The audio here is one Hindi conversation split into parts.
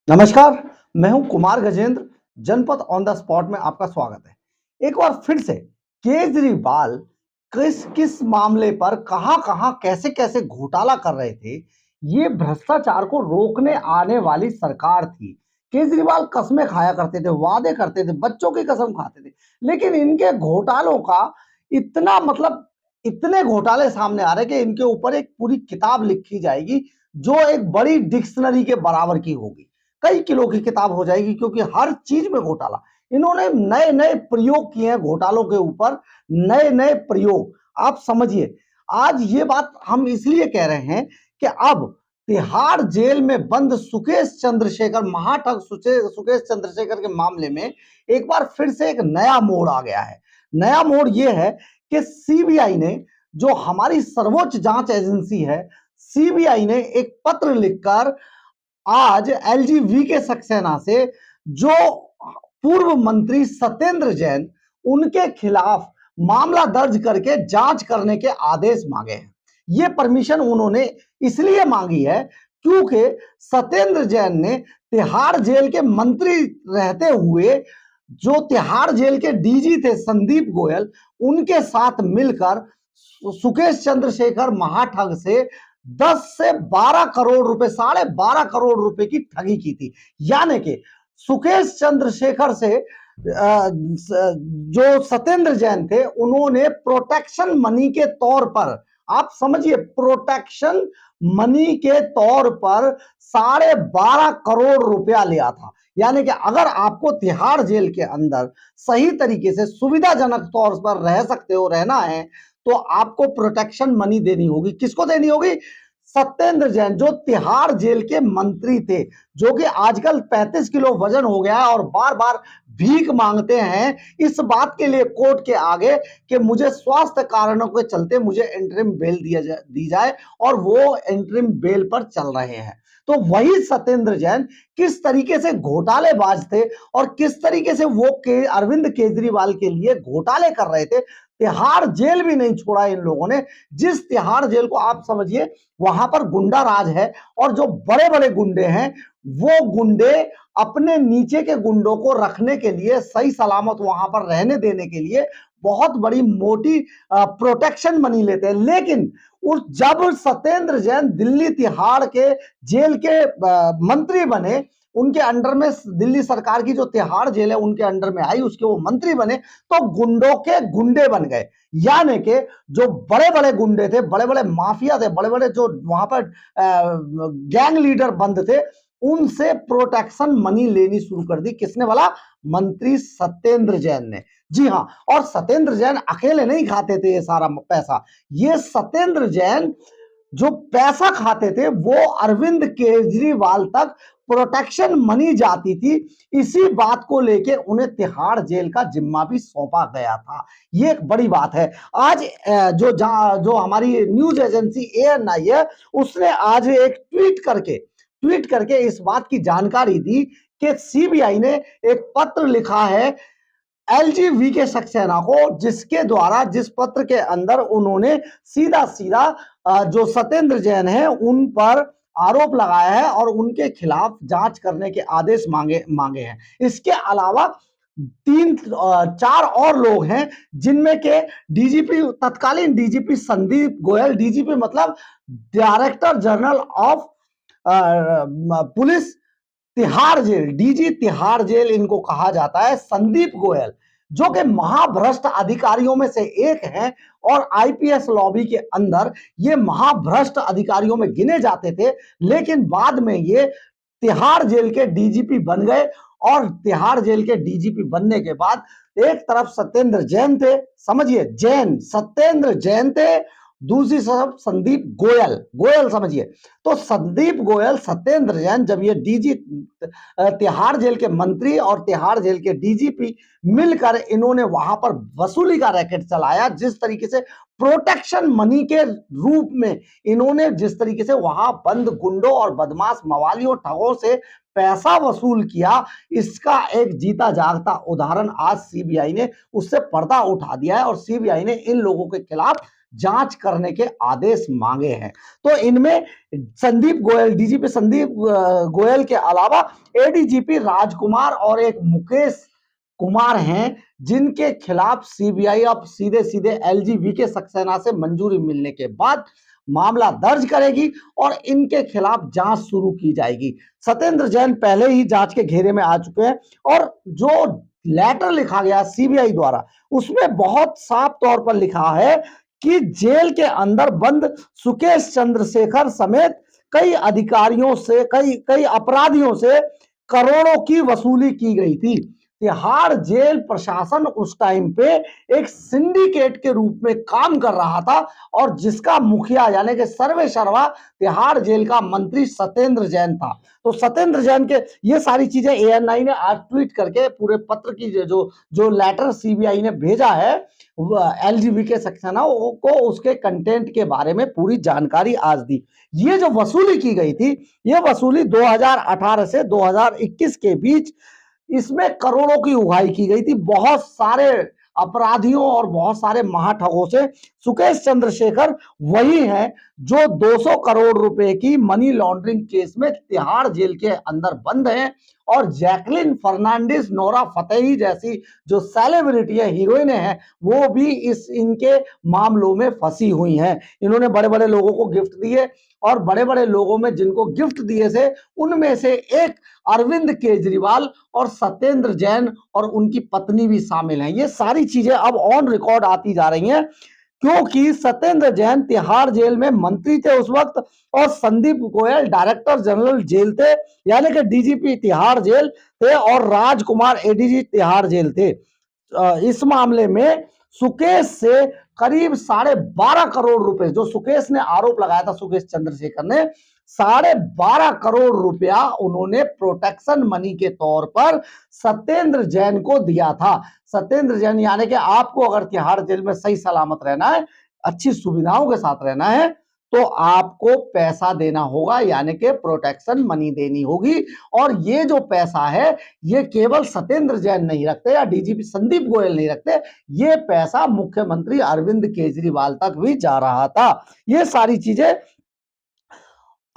नमस्कार, मैं हूं कुमार गजेंद्र। जनपद ऑन द स्पॉट में आपका स्वागत है। एक बार फिर से केजरीवाल किस किस मामले पर कहां-कहां कैसे-कैसे घोटाला कर रहे थे, ये भ्रष्टाचार को रोकने आने वाली सरकार थी। केजरीवाल कस्में खाया करते थे, वादे करते थे, बच्चों की कसम खाते थे, लेकिन इनके घोटालों का इतना मतलब इतने घोटाले सामने आ रहे हैं कि इनके ऊपर एक पूरी किताब लिखी जाएगी, जो एक बड़ी डिक्शनरी के बराबर की होगी। कई किलो की किताब हो जाएगी, क्योंकि हर चीज में घोटाला। इन्होंने नए नए प्रयोग किए हैं घोटालों के ऊपर, नए नए प्रयोग। आप समझिए, आज ये बात हम इसलिए कह रहे हैं कि अब तिहाड़ जेल में बंद सुकेश चंद्रशेखर, महाठग सुकेश चंद्रशेखर के मामले में एक बार फिर से एक नया मोड़ आ गया है। नया मोड़ ये है कि सीबीआई ने, जो हमारी सर्वोच्च जांच एजेंसी है, सीबीआई ने एक पत्र लिखकर आज एलजी के सक्सेना से, जो पूर्व मंत्री सत्येंद्र जैन, उनके खिलाफ मामला दर्ज करके जांच करने के आदेश मांगे हैं। ये परमिशन उन्होंने इसलिए मांगी है क्योंकि सत्येंद्र जैन ने तिहाड़ जेल के मंत्री रहते हुए, जो तिहाड़ जेल के डीजी थे संदीप गोयल, उनके साथ मिलकर सुकेश चंद्रशेखर महाठग से 10 से 12 करोड़ रुपए, 12.5 करोड़ रुपए की ठगी की थी। यानी कि सुकेश चंद्रशेखर से जो सत्येंद्र जैन थे, उन्होंने प्रोटेक्शन मनी के तौर पर, आप समझिए, प्रोटेक्शन मनी के तौर पर 12.5 करोड़ रुपया लिया था। यानी कि अगर आपको तिहाड़ जेल के अंदर सही तरीके से सुविधाजनक तौर पर रह सकते हो, रहना है, तो आपको प्रोटेक्शन मनी देनी होगी। किसको देनी होगी? सत्येंद्र जैन, जो तिहाड़ जेल के मंत्री थे, जो कि आजकल 35 किलो वजन हो गया है और बार बार भीख मांगते हैं इस बात के लिए कोर्ट के आगे कि मुझे स्वास्थ्य कारणों के चलते मुझे इंटरिम बेल दी जाए, और वो इंटरिम बेल पर चल रहे हैं। तो वही सत्येंद्र जैन किस तरीके से घोटालेबाज थे और किस तरीके से वो अरविंद केजरीवाल के लिए घोटाले कर रहे थे। तिहाड़ जेल भी नहीं छोड़ा इन लोगों ने। जिस तिहाड़ जेल को आप समझिए, वहां पर गुंडा राज है, और जो बड़े बड़े गुंडे हैं, वो गुंडे अपने नीचे के गुंडों को रखने के लिए, सही सलामत वहां पर रहने देने के लिए बहुत बड़ी मोटी प्रोटेक्शन मनी लेते हैं। लेकिन उस जब सत्येंद्र जैन दिल्ली तिहाड़ के जेल के मंत्री बने, उनके अंडर में दिल्ली सरकार की जो तिहाड़ जेल है उनके अंडर में आई, उसके वो मंत्री बने, तो गुंडों के गुंडे बन गए। यानी कि जो बड़े बड़े गुंडे थे, बड़े बड़े माफिया थे, बड़े बड़े जो वहां पर गैंग लीडर बंद थे, उनसे प्रोटेक्शन मनी लेनी शुरू कर दी। किसने वाला? मंत्री सत्येंद्र जैन ने। जी हां, और सत्येंद्र जैन अकेले नहीं खाते थे ये सारा पैसा। ये सत्येंद्र जैन जो पैसा खाते थे, वो अरविंद केजरीवाल तक प्रोटेक्शन मनी जाती थी। इसी बात को लेके उन्हें तिहाड़ जेल का जिम्मा भी सौंपा गया था। ये एक बड़ी बात है। आज जो हमारी न्यूज एजेंसी एएनआई है, उसने आज एक ट्वीट करके इस बात की जानकारी दी कि सीबीआई ने एक पत्र लिखा है एलजी के सक्सेना को, जिसके द्वारा, जिस पत्र के अंदर उन्होंने सीधा सीधा जो सत्येंद्र जैन है उन पर आरोप लगाया है और उनके खिलाफ जांच करने के आदेश मांगे हैं। इसके अलावा तीन चार और लोग हैं, जिनमें के डीजीपी, तत्कालीन डीजीपी संदीप गोयल, डीजीपी मतलब director general of police Tihar jail, DG Tihar jail इनको कहा जाता है, संदीप गोयल, जो कि महाभ्रष्ट अधिकारियों में से एक हैं, और आईपीएस लॉबी के अंदर ये महाभ्रष्ट अधिकारियों में गिने जाते थे। लेकिन बाद में ये तिहाड़ जेल के डीजीपी बन गए, और तिहाड़ जेल के डीजीपी बनने के बाद एक तरफ सत्येंद्र जैन थे, समझिए, जैन, सत्येंद्र जैन थे, दूसरी तरफ संदीप गोयल, गोयल समझिए। तो संदीप गोयल, सत्येंद्र जैन, जब ये डीजी तिहाड़ जेल के मंत्री और तिहाड़ जेल के डीजीपी मिलकर इन्होंने वहां पर वसूली का रैकेट चलाया, जिस तरीके से प्रोटेक्शन मनी के रूप में इन्होंने जिस तरीके से वहां बंद गुंडों और बदमाश मवालियों, ठगों से पैसा वसूल किया, इसका एक जीता जागता उदाहरण आज सीबीआई ने उससे पर्दा उठा दिया है, और सीबीआई ने इन लोगों के खिलाफ जांच करने के आदेश मांगे हैं। तो इनमें संदीप गोयल, डीजीपी संदीप गोयल के अलावा एडीजीपी राजकुमार और एक मुकेश कुमार हैं, जिनके खिलाफ सीबीआई अब सीधे सीधे एलजी के सक्सेना से मंजूरी मिलने के बाद मामला दर्ज करेगी और इनके खिलाफ जांच शुरू की जाएगी। सत्येंद्र जैन पहले ही जांच के घेरे में आ चुके हैं और जो लेटर लिखा गया सीबीआई द्वारा उसमें बहुत साफ तौर पर लिखा है कि जेल के अंदर बंद सुकेश चंद्रशेखर समेत कई अधिकारियों से, कई अपराधियों से करोड़ों की वसूली की गई थी। तिहाड़ जेल प्रशासन उस टाइम पे एक सिंडिकेट के रूप में काम कर रहा था और जिसका मुखिया यानी कि सर्वे सर्वा तिहाड़ जेल का मंत्री सत्येंद्र जैन था। तो सत्येंद्र जैन के ये सारी चीजें एएनआई ने आज ट्वीट करके पूरे पत्र की जो जो लेटर सीबीआई ने भेजा है एलजीबी के सक्सेना को, उसके कंटेंट के बारे में पूरी जानकारी आज दी। ये जो वसूली की गई थी, ये वसूली 2018 से 2021 के बीच इसमें करोड़ों की उगाही की गई थी। बहुत सारे अपराधियों और बहुत सारे महाठगों से सुकेश चंद्रशेखर वही है जो 200 करोड़ रुपए की मनी लॉन्ड्रिंग केस में तिहाड़ जेल के अंदर बंद हैं और जैकलिन फर्नांडिस, नोरा फतेही जैसी जो सेलिब्रिटी है, हीरोइन है, वो भी इस इनके मामलों में फंसी हुई हैं। इन्होंने बड़े बड़े लोगों को गिफ्ट दिए और बड़े बड़े लोगों में जिनको गिफ्ट दिए थे उनमें से एक अरविंद केजरीवाल और सत्येंद्र जैन और उनकी पत्नी भी शामिल हैं। ये सारी चीजें अब ऑन रिकॉर्ड आती जा रही हैं क्योंकि सत्येंद्र जैन तिहाड़ जेल में मंत्री थे उस वक्त और Sandeep Goyal director general jail थे यानी कि डीजीपी तिहाड़ जेल थे और राजकुमार एडीजी तिहाड़ जेल थे। इस मामले में सुकेश से करीब 12.5 करोड़ रुपए जो सुकेश ने आरोप लगाया था, सुकेश चंद्रशेखर ने 12.5 करोड़ रुपया उन्होंने प्रोटेक्शन मनी के तौर पर सत्येंद्र जैन को दिया था। सत्येंद्र जैन यानी कि आपको अगर तिहाड़ जेल में सही सलामत रहना है, अच्छी सुविधाओं के साथ रहना है, तो आपको पैसा देना होगा यानी कि प्रोटेक्शन मनी देनी होगी। और ये जो पैसा है ये केवल सत्येंद्र जैन नहीं रखते या डीजीपी संदीप गोयल नहीं रखते, ये पैसा मुख्यमंत्री अरविंद केजरीवाल तक भी जा रहा था। ये सारी चीजें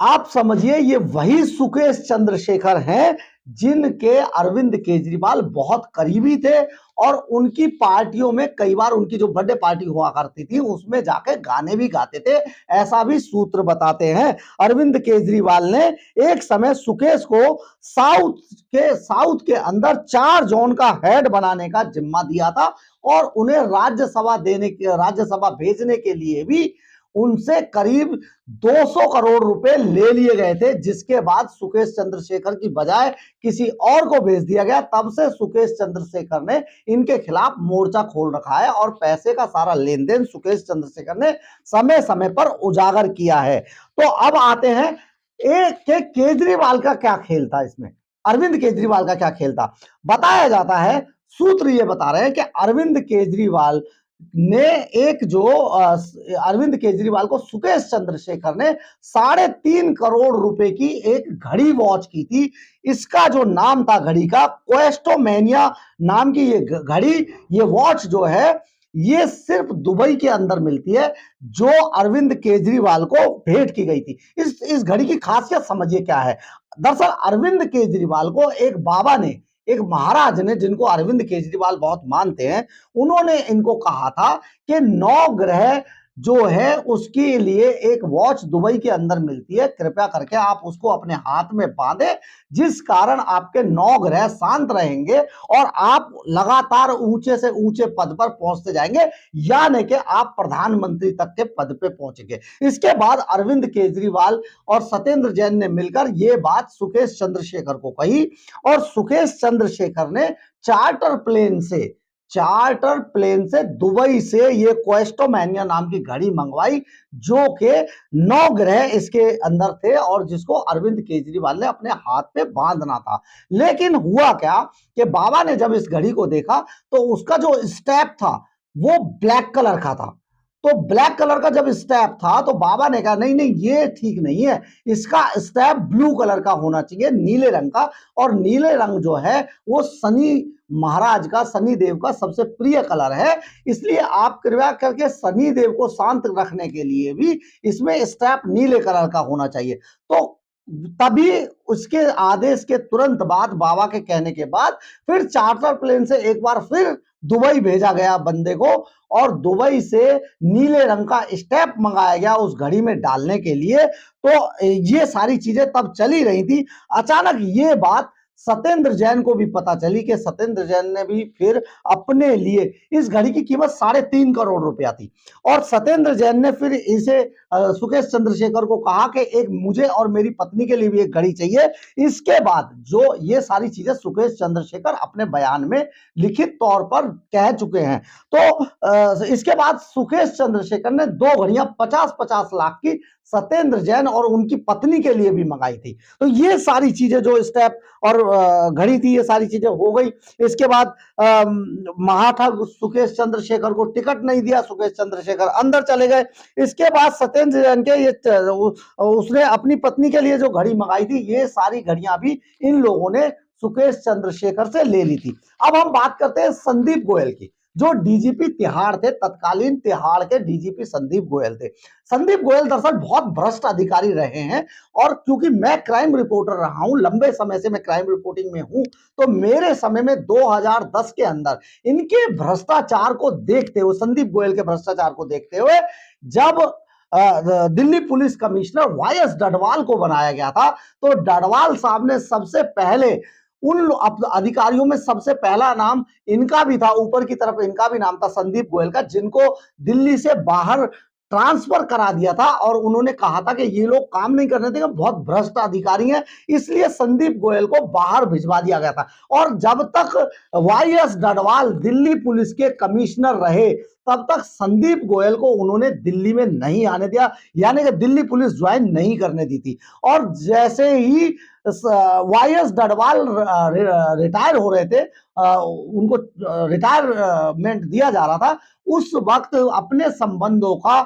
आप समझिए, ये वही सुकेश चंद्रशेखर हैं जिनके अरविंद केजरीवाल बहुत करीबी थे और उनकी पार्टियों में कई बार उनकी जो बर्थडे पार्टी हुआ करती थी उसमें जाके गाने भी गाते थे, ऐसा भी सूत्र बताते हैं। अरविंद केजरीवाल ने एक समय सुकेश को साउथ के अंदर 4 जोन का हेड बनाने का जिम्मा दिया था और उन्हें राज्यसभा भेजने के लिए भी उनसे करीब 200 करोड़ रुपए ले लिए गए थे, जिसके बाद सुकेश चंद्रशेखर की बजाय किसी और को भेज दिया गया। तब से सुकेश चंद्रशेखर ने इनके खिलाफ मोर्चा खोल रखा है और पैसे का सारा लेन देन सुकेश चंद्रशेखर ने समय समय पर उजागर किया है। तो अब आते हैं केजरीवाल का क्या खेल था इसमें, अरविंद केजरीवाल का क्या खेल था। बताया जाता है, सूत्र ये बता रहे हैं कि अरविंद केजरीवाल को सुकेश चंद्रशेखर ने 3.5 करोड़ रुपए की एक घड़ी वॉच की थी। इसका जो नाम था घड़ी का, क्वेस्टोमेनिया नाम की ये घड़ी, ये वॉच जो है ये सिर्फ दुबई के अंदर मिलती है, जो अरविंद केजरीवाल को भेंट की गई थी। इस घड़ी की खासियत समझिए क्या है। दरअसल अरविंद केजरीवाल को एक बाबा ने, एक महाराज ने, जिनको अरविंद केजरीवाल बहुत मानते हैं, उन्होंने इनको कहा था कि 9 ग्रह जो है उसके लिए एक वॉच दुबई के अंदर मिलती है, कृपया करके आप उसको अपने हाथ में बांधे, जिस कारण आपके 9 ग्रह शांत रहेंगे और आप लगातार ऊंचे से ऊंचे पद पर पहुंचते जाएंगे, यानी कि आप प्रधानमंत्री तक के पद पे पहुंचेंगे। इसके बाद अरविंद केजरीवाल और सत्येंद्र जैन ने मिलकर यह बात सुकेश चंद्रशेखर को कही और सुकेश चंद्रशेखर ने चार्टर प्लेन से दुबई से ये क्वेस्टोमेनिया नाम की घड़ी मंगवाई, जो कि 9 ग्रह इसके अंदर थे और जिसको अरविंद केजरीवाल ने अपने हाथ पे बांधना था। लेकिन हुआ क्या कि बाबा ने जब इस घड़ी को देखा तो उसका जो स्टेप था वो ब्लैक कलर का था। तो ब्लैक कलर का जब स्टैप था तो बाबा ने कहा नहीं नहीं ये ठीक नहीं है, इसका स्टैप ब्लू कलर का होना चाहिए, नीले रंग का। और नीले रंग जो है वो शनि महाराज का, शनि देव का सबसे प्रिय कलर है, इसलिए आप कृपया करके शनि देव को शांत रखने के लिए भी इसमें स्टैप नीले कलर का होना चाहिए। तो तभी उसके आदेश के तुरंत बाद, बाबा के कहने के बाद, फिर चार्टर प्लेन से एक बार फिर दुबई भेजा गया बंदे को, और दुबई से नीले रंग का स्टेप मंगाया गया उस घड़ी में डालने के लिए। तो ये सारी चीजें तब चली रही थी। अचानक ये बात सत्येंद्र जैन को भी पता चली कि सत्येंद्र जैन ने भी फिर अपने लिए, इस घड़ी की कीमत 3.5 करोड़ रुपया थी, और सत्येंद्र जैन ने फिर इसे सुकेश चंद्रशेखर को कहा कि एक मुझे और मेरी पत्नी के लिए भी एक घड़ी चाहिए। इसके बाद जो ये सारी चीजें सुकेश चंद्रशेखर अपने बयान में लिखित तौर पर कह चुके हैं। तो इसके बाद सुकेश चंद्रशेखर ने 2 घड़ियां 50-50 लाख की सत्येंद्र जैन और उनकी पत्नी के लिए भी मंगाई थी। तो ये सारी चीजें जो स्टेप और घड़ी थी, ये सारी चीजें हो गई। इसके बाद महाठग सुकेश चंद्रशेखर को टिकट नहीं दिया, सुकेश चंद्रशेखर अंदर चले गए। इसके बाद सत्येंद्र जैन के उसने अपनी पत्नी के लिए जो घड़ी मंगाई थी, ये सारी घड़ियां भी इन लोगों ने सुकेश चंद्रशेखर से ले ली थी। अब हम बात करते हैं संदीप गोयल की, जो डीजीपी तिहाड़ थे, तत्कालीन तिहाड़ के डीजीपी संदीप गोयल थे। संदीप गोयल दरअसल बहुत भ्रष्ट अधिकारी रहे हैं, और क्योंकि मैं क्राइम रिपोर्टर रहा हूं, लंबे समय से मैं क्राइम रिपोर्टिंग में हूं, तो मेरे समय में 2010 के अंदर इनके भ्रष्टाचार को देखते हुए, संदीप गोयल के भ्रष्टाचार को देखते हुए, जब दिल्ली पुलिस कमिश्नर वाई.एस. डडवाल को बनाया गया था, तो डडवाल साहब ने सबसे पहले उन अधिकारियों में सबसे पहला नाम इनका भी था, ऊपर की तरफ इनका भी नाम था, संदीप गोयल का, जिनको दिल्ली से बाहर ट्रांसफर करा दिया था, और उन्होंने कहा था कि ये लोग काम नहीं करने देंगे, बहुत भ्रष्ट अधिकारी हैं, इसलिए संदीप गोयल को बाहर भिजवा दिया गया था। और जब तक वाई.एस. डडवाल दिल्ली पुलिस के कमिश्नर रहे, तब तक संदीप गोयल को उन्होंने दिल्ली में नहीं आने दिया, यानी कि दिल्ली पुलिस ज्वाइन नहीं करने दी थी। और जैसे ही वाई.एस. डडवाल रिटायर हो रहे थे, उनको रिटायरमेंट दिया जा रहा था, उस वक्त अपने संबंधों का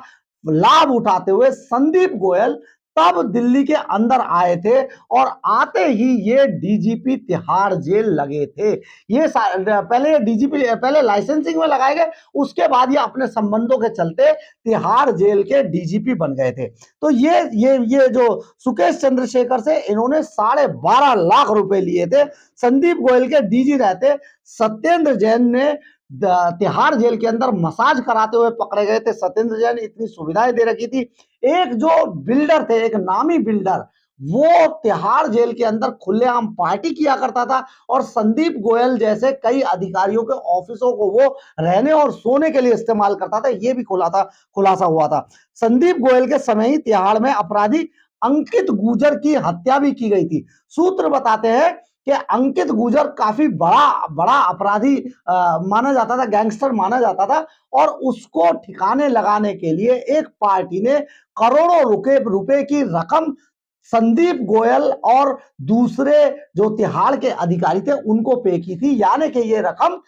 लाभ उठाते हुए संदीप गोयल तब दिल्ली के अंदर आए थे, और आते ही ये डीजीपी तिहाड़ जेल लगे थे। ये पहले डीजीपी, पहले लाइसेंसिंग में लगाए गए, उसके बाद ये अपने संबंधों के चलते तिहाड़ जेल के डीजीपी बन गए थे। तो ये जो सुकेश चंद्रशेखर से इन्होंने 12.5 लाख रुपए लिए थे। संदीप गोयल के डीजी रहते सत्येंद्र जैन ने तिहाड़ जेल के अंदर मसाज कराते हुए पकड़े गए थे। सत्येंद्र जैन इतनी सुविधाएं दे रखी थी। एक जो बिल्डर थे, एक नामी बिल्डर, वो तिहाड़ जेल के अंदर खुलेआम पार्टी किया करता था, और संदीप गोयल जैसे कई अधिकारियों के ऑफिसों को वो रहने और सोने के लिए इस्तेमाल करता था। ये भी खुलासा हुआ था। संदीप गोयल के समय ही तिहाड़ में अपराधी अंकित गुर्जर की हत्या भी की गई थी। सूत्र बताते हैं कि अंकित गुर्जर काफी बड़ा अपराधी माना जाता था, गैंगस्टर माना जाता था, और उसको ठिकाने लगाने के लिए एक पार्टी ने करोड़ों रुपए की रकम संदीप गोयल और दूसरे जो तिहाड़ के अधिकारी थे उनको पे की थी। यानी कि ये रकम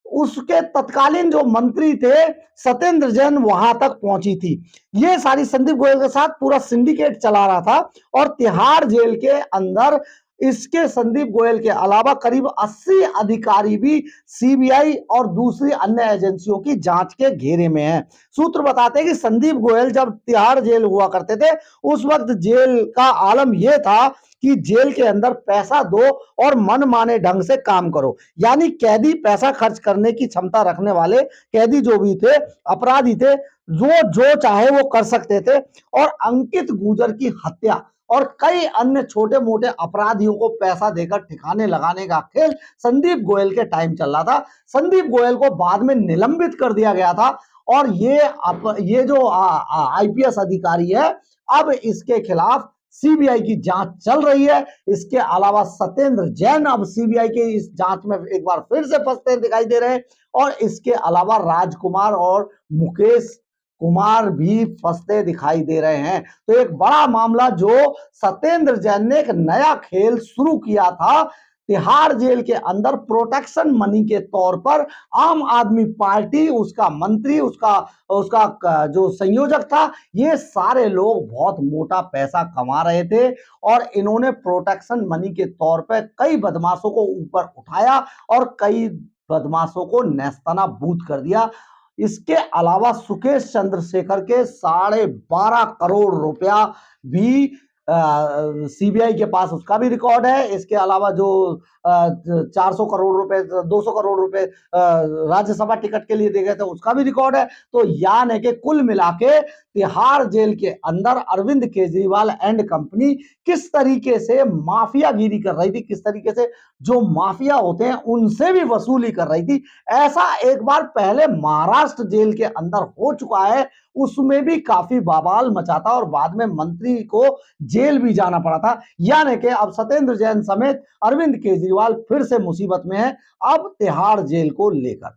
उसके तत्कालीन जो मंत्री थे सत्येंद्र जैन वहां तक पहुंची थी। ये सारी संदीप गोयल के साथ पूरा सिंडिकेट चला रहा था, और तिहाड़ जेल के अंदर इसके संदीप गोयल के अलावा करीब 80 अधिकारी भी सीबीआई और दूसरी अन्य एजेंसियों की जांच के घेरे में हैं। सूत्र बताते हैं कि संदीप गोयल जब तिहाड़ जेल हुआ करते थे, उस वक्त जेल का आलम यह था कि जेल के अंदर पैसा दो और मनमाने ढंग से काम करो। यानी कैदी पैसा खर्च करने की क्षमता रखने वाले कैदी जो भी थे, अपराधी थे, जो चाहे वो कर सकते थे। और अंकित गुर्जर की हत्या और कई अन्य छोटे मोटे अपराधियों को पैसा देकर ठिकाने लगाने का खेल संदीप गोयल के टाइम चल रहा था। संदीप गोयल को बाद में निलंबित कर दिया गया था, और ये जो आईपीएस अधिकारी है, अब इसके खिलाफ सीबीआई की जांच चल रही है। इसके अलावा सत्येंद्र जैन अब सीबीआई के इस जांच में एक बार फिर से फंसते दिखाई दे रहे हैं, और इसके अलावा राजकुमार और मुकेश कुमार भी फंसते दिखाई दे रहे हैं। तो एक बड़ा मामला जो सत्येंद्र जैन ने एक नया खेल शुरू किया था, तिहाड़ जेल के अंदर प्रोटेक्शन मनी के तौर पर आम आदमी पार्टी, उसका मंत्री, उसका उसका जो संयोजक था, ये सारे लोग बहुत मोटा पैसा कमा रहे थे और इन्होंने प्रोटेक्शन मनी के तौर पर कई बदमाशों को ऊपर उठाया और कई बदमाशों को नेस्तनाबूद कर दिया। इसके अलावा सुकेश चंद्रशेखर के 12.5 करोड़ रुपया भी सीबीआई के पास उसका भी रिकॉर्ड है। इसके अलावा जो 400 करोड़ रुपए, 200 करोड़ रुपए राज्यसभा टिकट के लिए दे गए थे, उसका भी रिकॉर्ड है। तो यानी कि कुल मिला के तिहाड़ जेल के अंदर अरविंद केजरीवाल एंड कंपनी किस तरीके से माफियागिरी कर रही थी, किस तरीके से जो माफिया होते हैं उनसे भी वसूली कर रही थी। ऐसा एक बार पहले महाराष्ट्र जेल के अंदर हो चुका है, उसमें भी काफी बवाल मचा था और बाद में मंत्री को जेल भी जाना पड़ा था। यानी कि अब सत्येंद्र जैन समेत अरविंद केजरीवाल फिर से मुसीबत में है, अब तिहाड़ जेल को लेकर।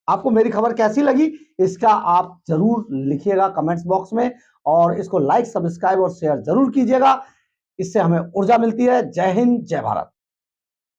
आपको मेरी खबर कैसी लगी, इसका आप जरूर लिखिएगा कमेंट्स बॉक्स में, और इसको लाइक, सब्सक्राइब और शेयर जरूर कीजिएगा। इससे हमें ऊर्जा मिलती है। जय हिंद, जय भारत।